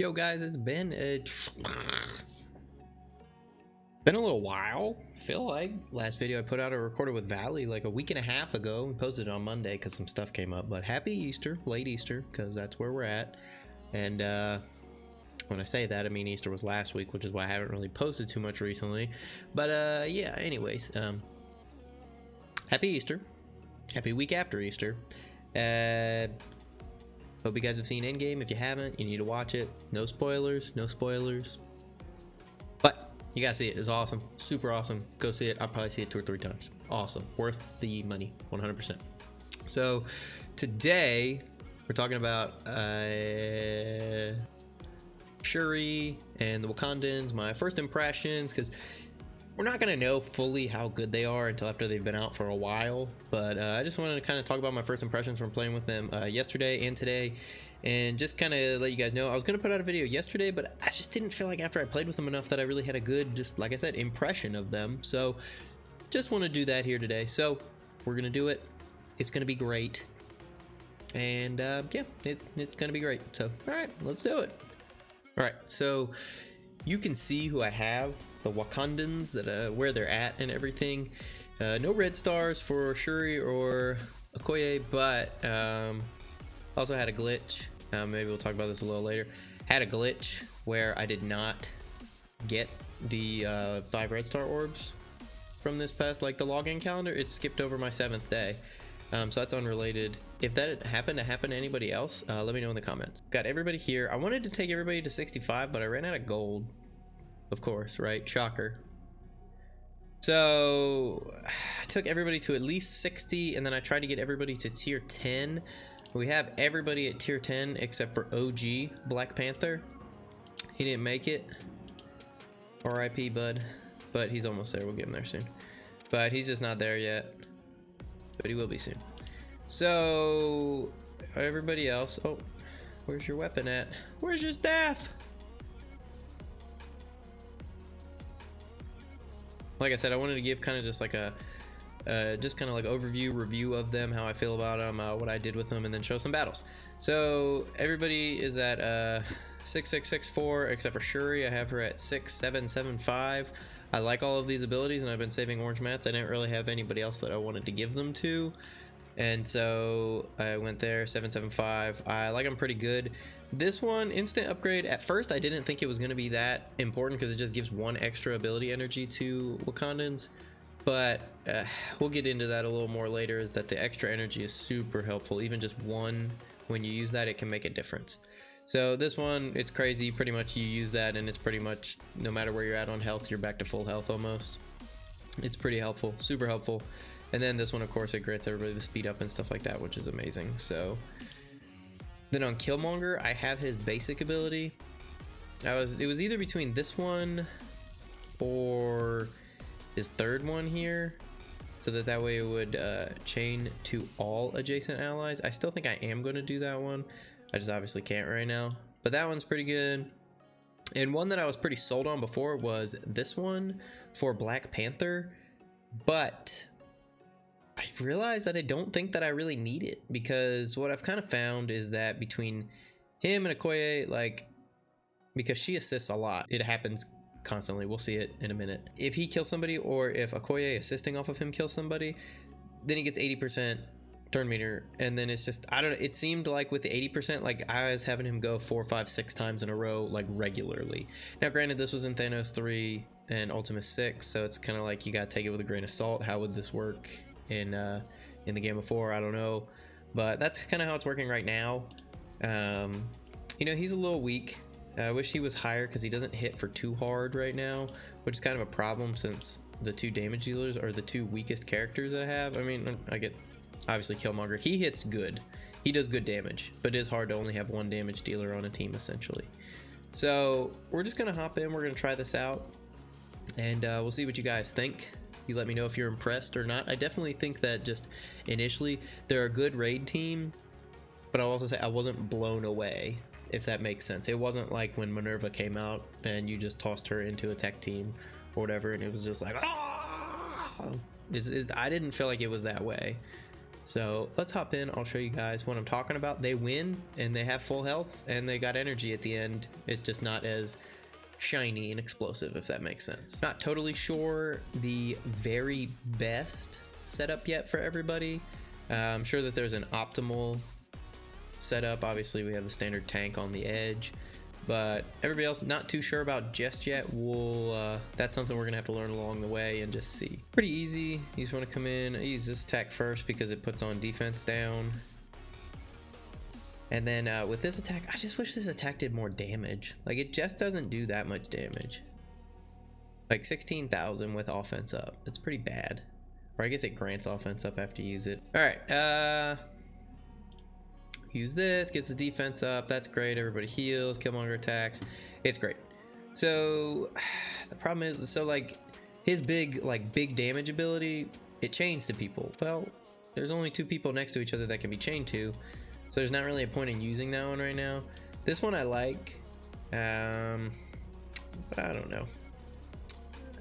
Yo guys, it's been a little while. Feel like last video I put out, I recorded with Valley like a week and a half ago and posted it on Monday because some stuff came up. But happy Easter, late Easter, because that's where we're at. And when I say that, I mean Easter was last week, which is why I haven't really posted too much recently. But yeah, anyways, happy Easter, happy week after Easter. Hope you guys have seen Endgame. If you haven't, you need to watch it. No spoilers, no spoilers. But you gotta see it. It's awesome, super awesome. Go see it. I'll probably see it 2 or 3 times. Awesome, worth the money, 100%. So today we're talking about Shuri and the Wakandans, my first impressions, because we're not gonna know fully how good they are until after they've been out for a while. But I just wanted to kind of talk about my first impressions from playing with them yesterday and today, and just kind of let you guys know I was gonna put out a video yesterday, but I just didn't feel like after I played with them enough that I really had a good, just like I said, impression of them. So just want to do that here today. So we're gonna do it. It's gonna be great, and yeah, it's gonna be great. So all right, let's do it. All right, so you can see who I have, the Wakandans, that where they're at and everything. No red stars for Shuri or Okoye, but also had a glitch. Maybe we'll talk about this a little later. Had a glitch where I did not get the 5 red star orbs from this past, like the login calendar. It skipped over my 7th day. So that's unrelated. If that happened to anybody else, let me know in the comments. Got everybody here. I wanted to take everybody to 65, but I ran out of gold. Of course, right? Shocker. So I took everybody to at least 60, and then I tried to get everybody to tier 10. We have everybody at tier 10 except for OG Black Panther. He didn't make it. RIP, bud. But he's almost there. We'll get him there soon. But he's just not there yet. But he will be soon. So everybody else, oh, where's your weapon at? Where's your staff? Like I said, I wanted to give kind of just like a just kind of like overview review of them, how I feel about them, what I did with them, and then show some battles. So everybody is at 6664 except for Shuri. I have her at 6775. I like all of these abilities, and I've been saving orange mats. I didn't really have anybody else that I wanted to give them to, and so I went there. 775. I like them pretty good. This one, instant upgrade. At first I didn't think it was going to be that important because it just gives 1 extra ability energy to Wakandans, but we'll get into that a little more later. Is that the extra energy is super helpful. Even just 1, when you use that, it can make a difference. So this one, it's crazy. Pretty much you use that and it's pretty much no matter where you're at on health, you're back to full health almost. It's pretty helpful, super helpful. And then this one, of course, it grants everybody the speed up and stuff like that, which is amazing. So then on Killmonger, I have his basic ability. It was either between this one or his 3rd one here, so that way it would chain to all adjacent allies. I still think I am going to do that one. I just obviously can't right now, but that one's pretty good. And one that I was pretty sold on before was this one for Black Panther, but I realized that I don't think that I really need it, because what I've kind of found is that between him and Okoye, like, because she assists a lot, it happens constantly. We'll see it in a minute. If he kills somebody, or if Okoye assisting off of him kills somebody, then he gets 80% turn meter, and then it's just, I don't know, it seemed like with the 80%, like I was having him go 4, 5, 6 times in a row, like regularly. Now granted, this was in Thanos 3 and Ultimus 6, so it's kind of like you gotta take it with a grain of salt. How would this work in the game before? I don't know, but that's kind of how it's working right now. You know, he's a little weak. I wish he was higher because he doesn't hit for too hard right now, which is kind of a problem since the 2 damage dealers are the 2 weakest characters I have. I mean, I get obviously Killmonger, he hits good, he does good damage, but it is hard to only have 1 damage dealer on a team essentially. So we're just gonna hop in, we're gonna try this out, and we'll see what you guys think. You let me know if you're impressed or not. I definitely think that just initially they're a good raid team, but I'll also say I wasn't blown away, if that makes sense. It wasn't like when Minerva came out and you just tossed her into a tech team or whatever, and it was just like, ah! I didn't feel like it was that way. So let's hop in. I'll show you guys what I'm talking about. They win and they have full health and they got energy at the end. It's just not as shiny and explosive, if that makes sense. Not totally sure the very best setup yet for everybody. I'm sure that there's an optimal setup. Obviously we have the standard tank on the edge, but everybody else not too sure about just yet. That's something we're gonna have to learn along the way and just see. Pretty easy. You just want to come in, use this attack first because it puts on defense down. And then with this attack, I just wish this attack did more damage. Like, it just doesn't do that much damage. Like 16,000 with offense up. It's pretty bad. Or I guess it grants offense up after you use it. All right, use this, gets the defense up. That's great. Everybody heals, Killmonger attacks. It's great. So the problem is, so like his big damage ability, it chains to people. Well, there's only 2 people next to each other that can be chained to. So there's not really a point in using that one right now. This one I like, but I don't know.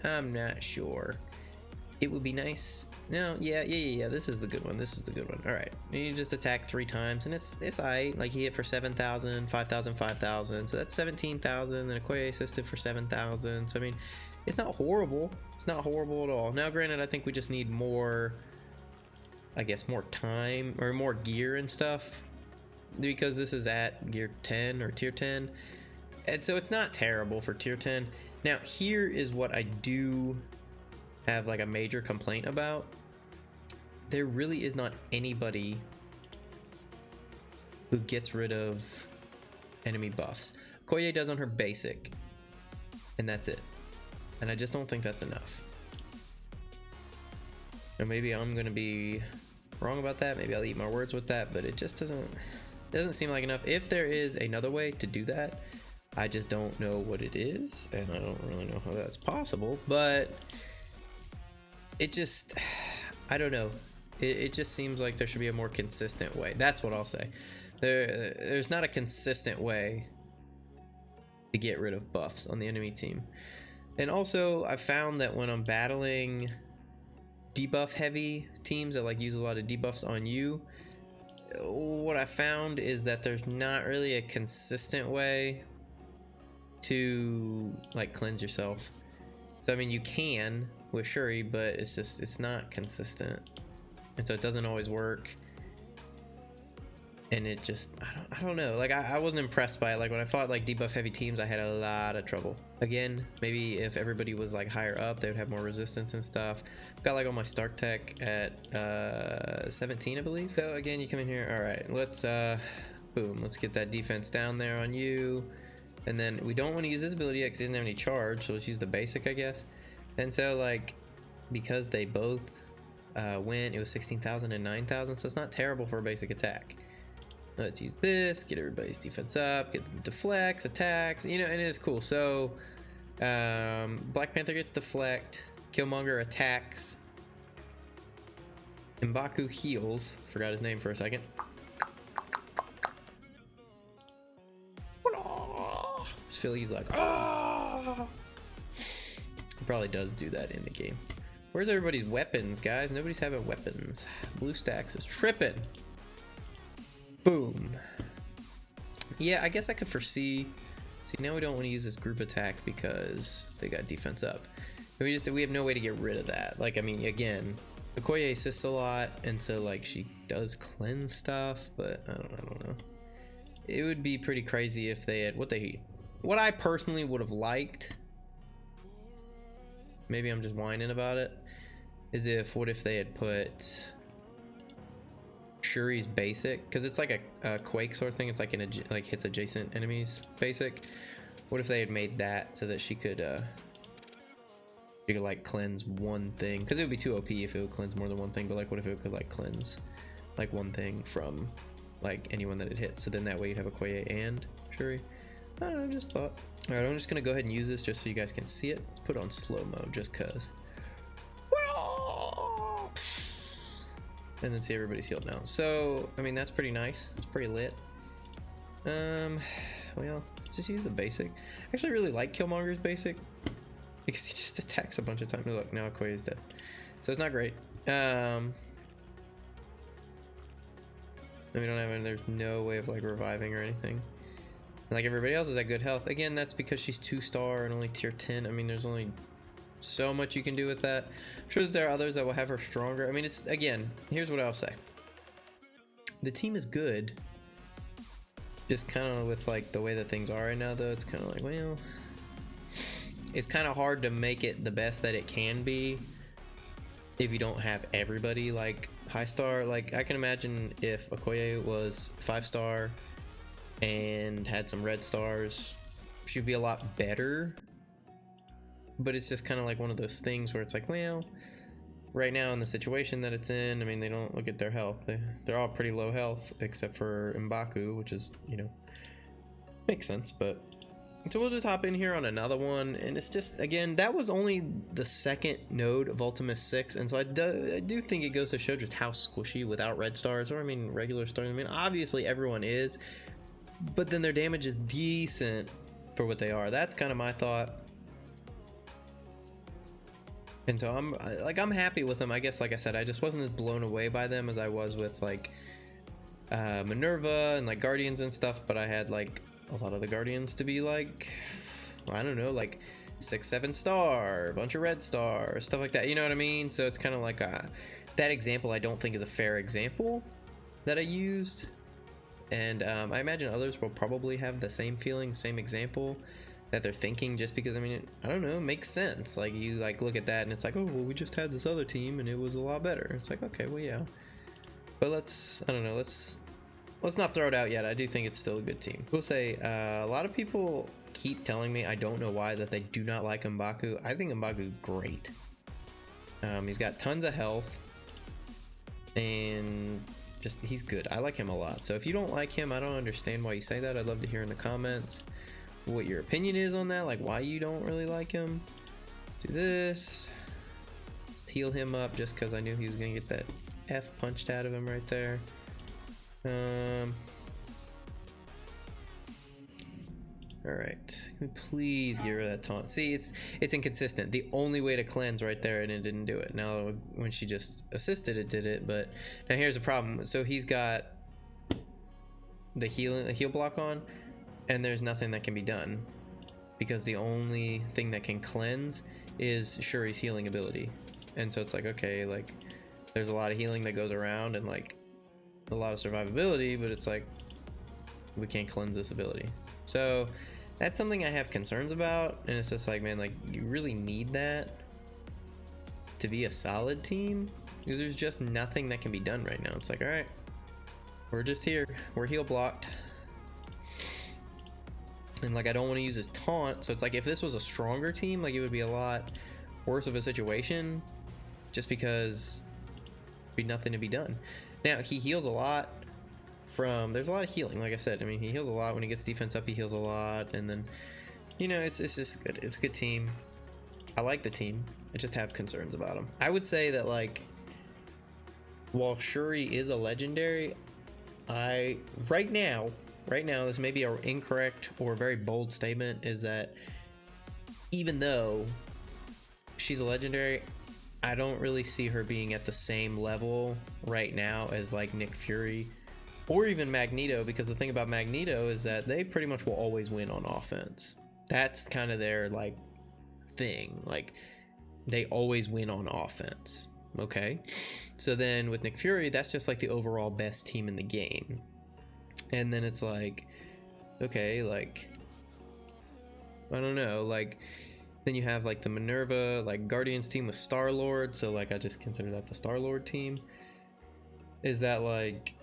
I'm not sure. It would be nice. No, yeah. This is the good one. This is the good one. All right, you just attack 3 times, and it's alright. Like, he hit for 7,000, 5,000, 5,000. So that's 17,000. Then Okoye assisted for 7,000. So I mean, it's not horrible. It's not horrible at all. Now, granted, I think we just need more, I guess, more time or more gear and stuff, because this is at gear 10 or tier 10, and so it's not terrible for tier 10. Now here is what I do have like a major complaint about. There really is not anybody who gets rid of enemy buffs. Okoye does on her basic, and that's it, and I just don't think that's enough. And maybe I'm gonna be wrong about that, maybe I'll eat my words with that, but it just doesn't seem like enough. If there is another way to do that, I just don't know what it is, and I don't really know how that's possible, but it just, I don't know. It just seems like there should be a more consistent way. That's what I'll say. There's not a consistent way to get rid of buffs on the enemy team. And also, I found that when I'm battling debuff heavy teams that like use a lot of debuffs on you, what I found is that there's not really a consistent way to like cleanse yourself. So I mean, you can with Shuri, but it's not consistent, and so it doesn't always work. And it just, I don't know, like I wasn't impressed by it. Like when I fought like debuff heavy teams, I had a lot of trouble. Again, maybe if everybody was like higher up, they would have more resistance and stuff. Got like all my Stark tech at 17, I believe. So again, you come in here. All right, let's boom, let's get that defense down there on you. And then we don't want to use this ability yet because it doesn't have any charge, so let's use the basic, I guess. And so like, because they both went, it was 16,000 and 9,000, so it's not terrible for a basic attack. Let's use this, get everybody's defense up, get them deflects, attacks, you know, and it is cool. So Black Panther gets deflect, Killmonger attacks, M'Baku heals, forgot his name for a second. Just feel he's like, ah! He probably does do that in the game. Where's everybody's weapons, guys? Nobody's having weapons. Blue Stacks is tripping. Boom. Yeah, I guess I could foresee. See, now we don't want to use this group attack because they got defense up. We have no way to get rid of that. Like, I mean, again, Okoye assists a lot, and so like she does cleanse stuff, but I don't know. It would be pretty crazy if they had what I personally would have liked. Maybe I'm just whining about it. What if they had put Shuri's basic, because it's like a quake sort of thing. It's like like hits adjacent enemies basic. What if they had made that so that she could like cleanse one thing? Because it would be too OP if it would cleanse more than one thing. But like, what if it could like cleanse like one thing from like anyone that it hits? So then that way you'd have Okoye and Shuri. I don't know, just thought. All right, I'm just gonna go ahead and use this just so you guys can see it. Let's put it on slow mo just cause. And then see everybody's healed now. So, I mean, that's pretty nice. It's pretty lit. Well, let's just use the basic. I actually really like Killmonger's basic because he just attacks a bunch of times. Look, now Okoye is dead. So it's not great. And we don't have, and there's no way of like reviving or anything. And like everybody else is at good health. Again, that's because she's 2-star and only tier 10. I mean, there's only so much you can do with that. I'm sure that there are others that will have her stronger. I mean, it's, again, here's what I'll say. The team is good. Just kind of with like the way that things are right now, though, it's kind of like, well, it's kind of hard to make it the best that it can be if you don't have everybody like high star. Like I can imagine if Okoye was 5-star and had some red stars, she'd be a lot better. But it's just kind of like one of those things where it's like, well, right now in the situation that it's in, I mean, they don't look at their health. They're all pretty low health except for M'Baku, which is, you know, makes sense. But so we'll just hop in here on another one, and it's just, again, that was only the second node of Ultimus 6, and so I do think it goes to show just how squishy without red stars, or I mean regular stars. I mean, obviously everyone is, but then their damage is decent for what they are. That's kind of my thought. And so I'm happy with them. I guess, like I said, I just wasn't as blown away by them as I was with like Minerva and like Guardians and stuff, but I had like a lot of the Guardians to be like, I don't know, like 6-7 star, a bunch of red stars, stuff like that, you know what I mean? So it's kind of like that example I don't think is a fair example that I used, and I imagine others will probably have the same feeling, same example that they're thinking, just because, I mean, I don't know, it makes sense. Like you like look at that and it's like, oh well, we just had this other team and it was a lot better. It's like, okay, well, yeah, but I don't know, let's not throw it out yet. I do think it's still a good team. We'll say a lot of people keep telling me, I don't know why, that they do not like M'Baku. I think M'Baku's great. He's got tons of health and just, he's good. I like him a lot. So if you don't like him, I don't understand why you say that. I'd love to hear in the comments what your opinion is on that, like why you don't really like him. Let's do this. Let's heal him up just because I knew he was gonna get that F punched out of him right there. All right, can we please get rid of that taunt? See, it's inconsistent. The only way to cleanse right there, and it didn't do it. Now when she just assisted, it did it. But now here's the problem. So he's got the heal block on, and there's nothing that can be done because the only thing that can cleanse is Shuri's healing ability. And so it's like, okay, like there's a lot of healing that goes around and like a lot of survivability, but it's like we can't cleanse this ability. So that's something I have concerns about, and it's just like, man, like you really need that to be a solid team, because there's just nothing that can be done right now. It's like, all right, we're just here, we're heal blocked. And like I don't want to use his taunt, so it's like if this was a stronger team, like it would be a lot worse of a situation, just because there'd be nothing to be done. Now he heals a lot from, there's a lot of healing, like I said. I mean, he heals a lot when he gets defense up, he heals a lot, and then, you know, it's just good. It's a good team. I like the team. I just have concerns about him. I would say that like while Shuri is a legendary, right now, this may be an incorrect or a very bold statement, is that even though she's a legendary, I don't really see her being at the same level right now as like Nick Fury or even Magneto, because the thing about Magneto is that they pretty much will always win on offense. That's kind of their like thing. Like they always win on offense. Okay. So then with Nick Fury, that's just like the overall best team in the game. And then it's like, okay, like, I don't know, like, then you have like the Minerva, like Guardians team with Star-Lord, so like I just consider that the Star-Lord team. Is that like,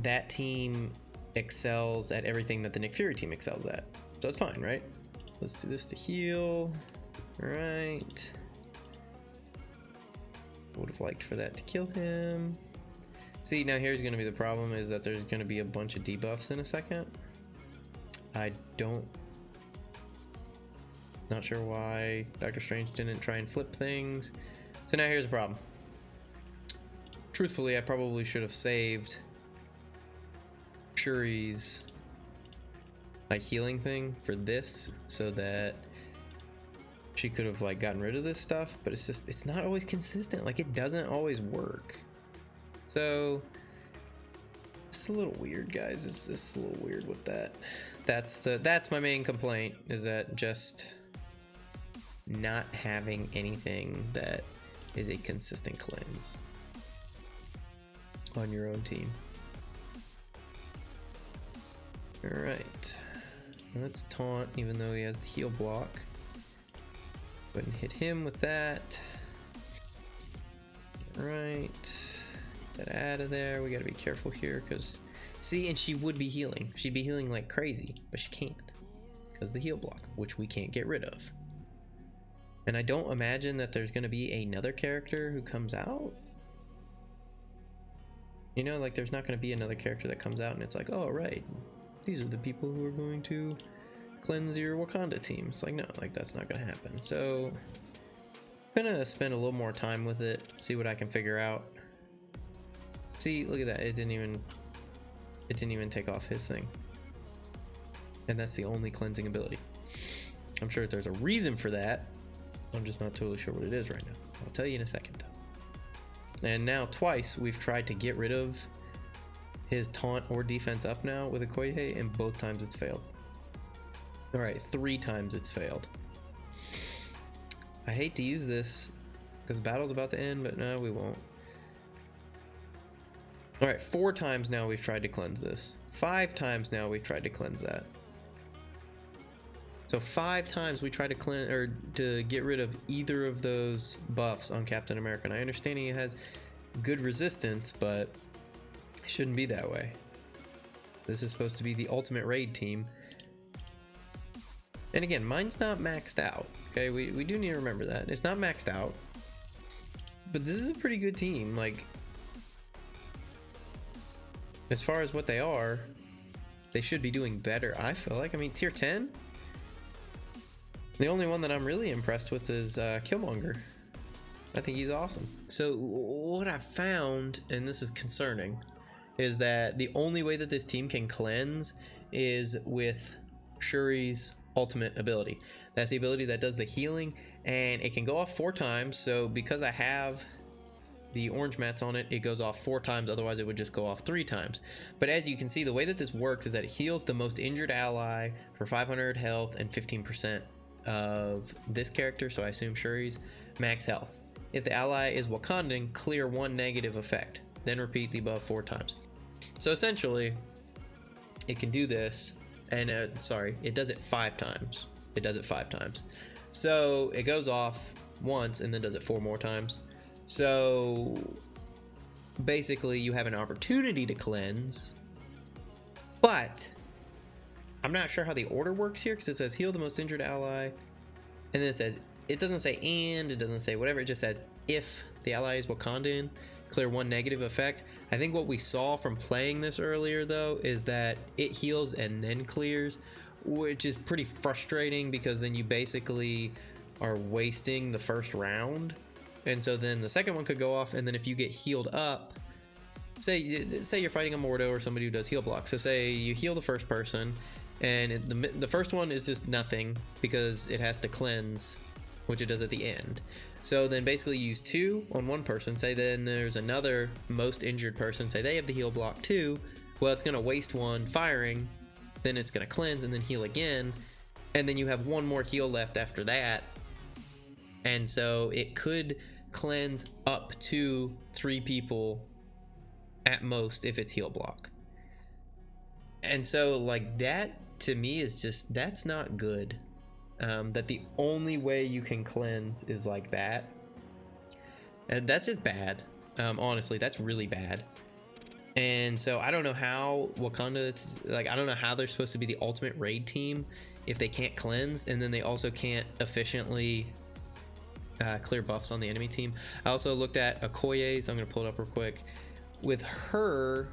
that team excels at everything that the Nick Fury team excels at. So it's fine, right? Let's do this to heal. All right. Would have liked for that to kill him. See, now here's going to be the problem, is that there's going to be a bunch of debuffs in a second. Not sure why Doctor Strange didn't try and flip things. So now here's the problem. Truthfully, I probably should have saved Shuri's like healing thing for this, so that she could have like gotten rid of this stuff, but it's just, it's not always consistent. Like it doesn't always work. So It's a little weird, guys. It's just a little weird with that. That's my main complaint, is that just not having anything that is a consistent cleanse on your own team. All right, let's taunt, even though he has the heal block. Go ahead and hit him with that. All right, get that out of there. We got to be careful here, because see, and she would be healing. She'd be healing like crazy, but she can't because of the heal block, which we can't get rid of. And I don't imagine that there's going to be another character who comes out. You know, like there's not going to be another character that comes out and it's like, oh, right, these are the people who are going to cleanse your Wakanda team. It's like, no, like that's not going to happen. So I'm going to spend a little more time with it, see what I can figure out. See, look at that. It didn't even take off his thing. And that's the only cleansing ability. I'm sure there's a reason for that. I'm just not totally sure what it is right now. I'll tell you in a second. And now twice we've tried to get rid of his taunt or defense up now with Okoye, and both times it's failed. All right, 3 times it's failed. I hate to use this because the battle's about to end, but no, we won't. All right, 4 times now we've tried to cleanse this. 5 times now we've tried to cleanse that. So 5 times we tried to cleanse or to get rid of either of those buffs on Captain America. And I understand he has good resistance, but it shouldn't be that way. This is supposed to be the ultimate raid team. And again, mine's not maxed out. Okay, we do need to remember that. It's not maxed out. But this is a pretty good team. Like, as far as what they are, they should be doing better, I feel like. I mean, tier 10? The only one that I'm really impressed with is Killmonger. I think he's awesome. So what I found, and this is concerning, is that the only way that this team can cleanse is with Shuri's ultimate ability. That's the ability that does the healing, and it can go off 4 times. So because I have the orange mats on it, it goes off 4 times. Otherwise it would just go off 3 times. But as you can see, the way that this works is that it heals the most injured ally for 500 health and 15% of this character, so I assume Shuri's, max health. If the ally is Wakandan, clear 1 negative effect, then repeat the above 4 times. So essentially it can do this, and it does it 5 times. It does it 5 times. So it goes off once and then does it 4 more times. So basically you have an opportunity to cleanse, but I'm not sure how the order works here, because it says heal the most injured ally, and then it says, it doesn't say and, it doesn't say whatever, it just says if the ally is Wakandan, clear 1 negative effect. I think what we saw from playing this earlier though is that it heals and then clears, which is pretty frustrating, because then you basically are wasting the first round. And so then the second one could go off, and then if you get healed up, say you're fighting a Mordo or somebody who does heal block. So say you heal the first person, and the first one is just nothing because it has to cleanse, which it does at the end. So then basically you use 2 on one person. Say then there's another most injured person, say they have the heal block too. Well, it's going to waste 1 firing, then it's going to cleanse and then heal again, and then you have 1 more heal left after that. And so it could cleanse up to 3 people at most if it's heal block. And so like that to me is just, that's not good. That the only way you can cleanse is like that, and that's just bad. Honestly, that's really bad. And so I don't know how Wakanda, like, I don't know how they're supposed to be the ultimate raid team if they can't cleanse, and then they also can't efficiently clear buffs on the enemy team. I also looked at Okoye's, I'm gonna pull it up real quick. With her,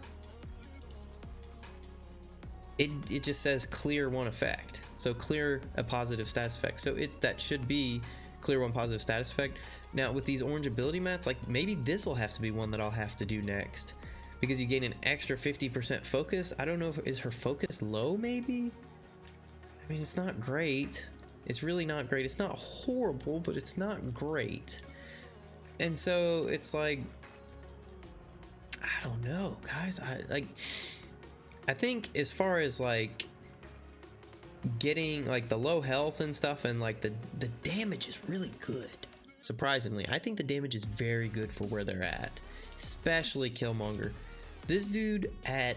it just says clear 1 effect, so clear a positive status effect. So that should be clear 1 positive status effect. Now with these orange ability mats, like maybe this will have to be one that I'll have to do next, because you gain an extra 50% focus. I don't know if is her focus low, maybe. I mean, it's not great. It's really not great. It's not horrible, but it's not great. And so it's like, I don't know, guys. I think as far as like getting like the low health and stuff, and like the damage is really good. Surprisingly, I think the damage is very good for where they're at, especially Killmonger. This dude at,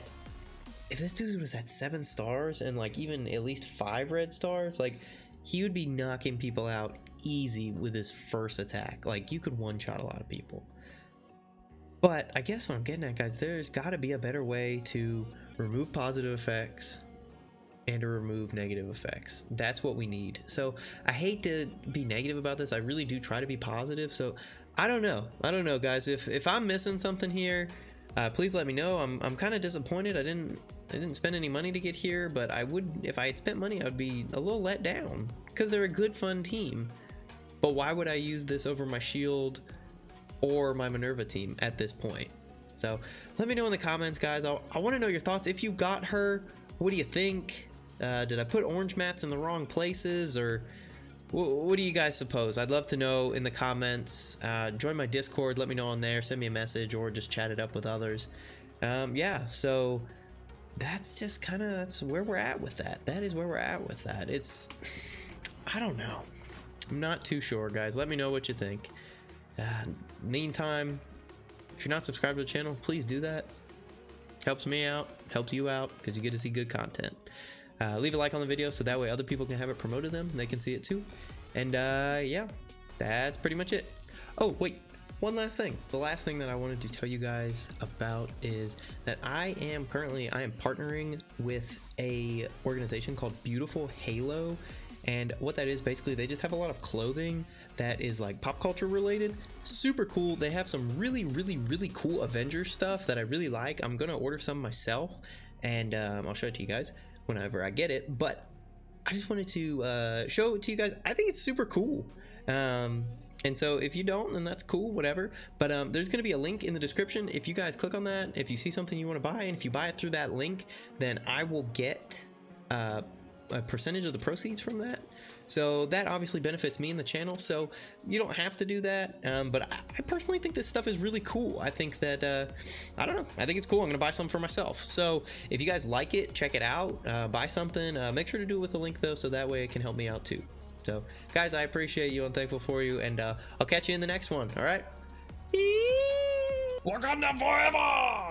if this dude was at 7 stars and like even at least 5 red stars, like he would be knocking people out easy with his first attack. Like you could one-shot a lot of people. But I guess what I'm getting at, guys, there's got to be a better way to remove positive effects and to remove negative effects. That's what we need. So I hate to be negative about this. I really do try to be positive. So I don't know, guys. If I'm missing something here, please let me know. I'm kind of disappointed. I didn't spend any money to get here, but I would, if I had spent money, I would be a little let down because they're a good, fun team. But why would I use this over my Shield or my Minerva team at this point? So let me know in the comments, guys. I want to know your thoughts. If you got her, what do you think? Did I put orange mats in the wrong places, or what do you guys suppose? I'd love to know in the comments. Join my Discord, let me know on there, send me a message, or just chat it up with others. Yeah, so that's just kind of, that's where we're at with that. That is where we're at with that. It's, I don't know, I'm not too sure, guys. Let me know what you think. Meantime, if you're not subscribed to the channel, please do that. Helps me out, helps you out, because you get to see good content. Leave a like on the video so that way other people can have it promoted to them and they can see it too. And yeah, that's pretty much it. Oh wait, one last thing. The last thing that I wanted to tell you guys about is that I am partnering with a organization called Beautiful Halo. And what that is, basically, they just have a lot of clothing that is like pop culture related. Super cool. They have some really cool Avengers stuff that I really like. I'm gonna order some myself, and I'll show it to you guys whenever I get it. But I just wanted to show it to you guys. I think it's super cool. And so if you don't, then that's cool, whatever. But there's going to be a link in the description. If you guys click on that, if you see something you want to buy, and if you buy it through that link, then I will get a percentage of the proceeds from that. So that obviously benefits me and the channel. So you don't have to do that. But I personally think this stuff is really cool. I think that, I don't know, I think it's cool. I'm gonna buy some for myself. So if you guys like it, check it out, buy something. Make sure to do it with the link though, so that way it can help me out too. So guys, I appreciate you. I'm thankful for you, and I'll catch you in the next one. All right. Wakanda forever!